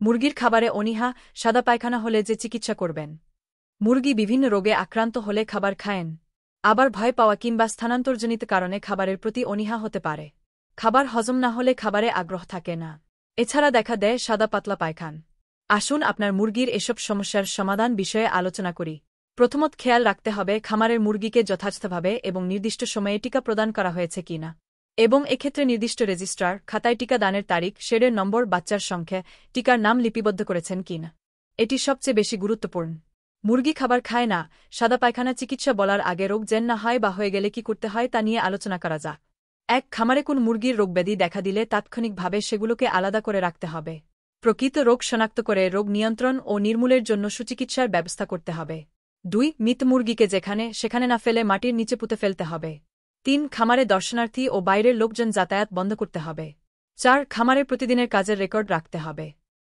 মুরগির খাবারে অনীহা, সাদা পায়খানা হলে যে চিকিৎসা করবেন। মুরগি বিভিন্ন রোগে আক্রান্ত হলে খাবার খায়েন। আবার ভয় পাওয়া কিংবা স্থানান্তরজনিত কারণে খাবারের প্রতি অনীহা হতে পারে। খাবার হজম না হলে খাবারে আগ্রহ থাকে না। এছাড়া দেখা দেয় সাদা পাতলা পায়খান। আসুন আপনার মুরগির এসব সমস্যার সমাধান বিষয়ে আলোচনা করি। প্রথমত খেয়াল রাখতে হবে খামারের মুরগিকে যথাযথভাবে এবং নির্দিষ্ট সময়ে টিকা প্রদান করা হয়েছে কিনা, এবং এক্ষেত্রে নির্দিষ্ট রেজিস্ট্রার খাতায় টিকা দানের তারিখ, শেডের নম্বর, বাচ্চার সংখ্যা, টিকার নাম লিপিবদ্ধ করেছেন কিনা। এটি সবচেয়ে বেশি গুরুত্বপূর্ণ। মুরগি খাবার খায় না, সাদা পায়খানা চিকিৎসা বলার আগে রোগ যেন না হয় বা হয়ে গেলে কি করতে হয় তা নিয়ে আলোচনা করা যাক। খামারে কোন মুরগির রোগব্যাধি দেখা দিলে তাৎক্ষণিকভাবে সেগুলোকে আলাদা করে রাখতে হবে। প্রকৃত রোগ শনাক্ত করে রোগ নিয়ন্ত্রণ ও নির্মূলের জন্য সুচিকিৎসার ব্যবস্থা করতে হবে। 2. মৃত মুরগিকে যেখানে সেখানে না ফেলে মাটির নিচে পুঁতে ফেলতে হবে। 3. খামারে দর্শনার্থী ও বাইরের লোকজন যাতায়াত বন্ধ করতে হবে। 4. খামারের প্রতিদিনের কাজের রেকর্ড রাখতে হবে।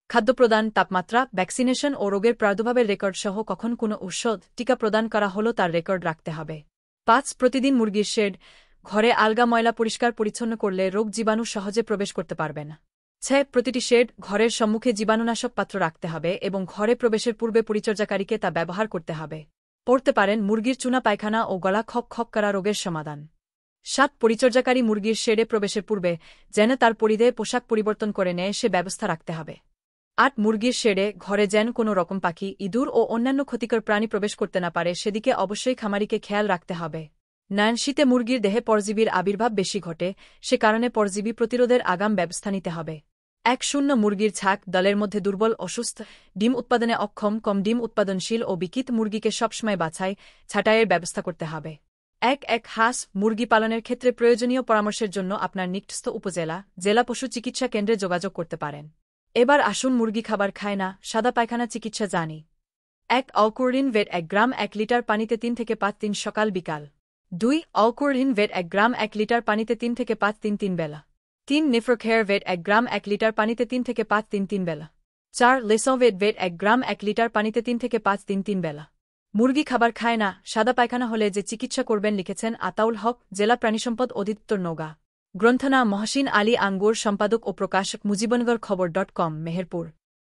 খাদ্য প্রদান, তাপমাত্রা, ভ্যাকসিনেশন ও রোগের প্রাদুর্ভাবের রেকর্ড সহ কখন কোনো ঔষধ, টিকা প্রদান করা হলো তার রেকর্ড রাখতে হবে। 5. প্রতিদিন মুরগির শেড, ঘরে আলগা ময়লা পরিষ্কার পরিচ্ছন্ন করলে রোগ জীবাণু সহজে প্রবেশ করতে পারবে না। 6. প্রতিটি শেড, ঘরের সম্মুখে জীবাণুনাশক পাত্র রাখতে হবে এবং ঘরে প্রবেশের পূর্বে পরিচর্যাকারীকে তা ব্যবহার করতে হবে। পড়তে পারেন মুরগির চুনা পায়খানা ও গলা খক খক করা রোগের সমাধান। 7. পরিচর্যাকারী মুরগির শেডে প্রবেশের পূর্বে যেন তার পরিধেয় পোশাক পরিবর্তন করে নেয় সে ব্যবস্থা রাখতে হবে। 8. মুরগির শেডে, ঘরে যেন কোনো রকম পাখি, ইঁদুর ও অন্যান্য ক্ষতিকর প্রাণী প্রবেশ করতে না পারে সেদিকে অবশ্যই খামারিকে খেয়াল রাখতে হবে। 9. শীতে মুরগির দেহে পরজীবীর আবির্ভাব বেশি ঘটে, সে কারণে পরজীবী প্রতিরোধের আগাম ব্যবস্থা নিতে হবে। 10. মুরগির ছাক, দলের মধ্যে দুর্বল, অসুস্থ, ডিম উৎপাদনে অক্ষম, কম ডিম উৎপাদনশীল ও বিকিত মুরগিকে সবসময় বাছাই ছাঁটাইয়ের ব্যবস্থা করতে হবে। 1. হাঁস মুরগি পালনের ক্ষেত্রে প্রয়োজনীয় পরামর্শের জন্য আপনার নিকটস্থ উপজেলা, জেলা পশু চিকিৎসা কেন্দ্রে যোগাযোগ করতে পারেন। এবার আসুন মুরগি খাবার খায় না, সাদা পায়খানা চিকিৎসা জানি। 1. অলকুরিন ভেট 1 গ্রাম 1 লিটার পানিতে 3 থেকে 5 দিন সকাল বিকাল। 2. অলকুরিন ভেট 1 গ্রাম 1 লিটার পানিতে 3 থেকে 5 দিন 3 বেলা। 3. নিফ্রোকেয়ার ভেট 1 গ্রাম 1 লিটার পানিতে 3 থেকে 5 দিন 3 বেলা। 4. লেসোভেট ভেট 1 গ্রাম 1 লিটার পানিতে 3 থেকে 5 দিন 3 বেলা। মুরগি খাবার খায় না, সাদা পায়খানা হলে যে চিকিৎসা করবেন লিখেছেন আতাউল হক, জেলা প্রাণিসম্পদ অধিদপ্তর, নওগাঁ। গ্রন্থনা মহসিন আলী আঙ্গুর, সম্পাদক ও প্রকাশক মুজিবনগর খবর.com, মেহেরপুর।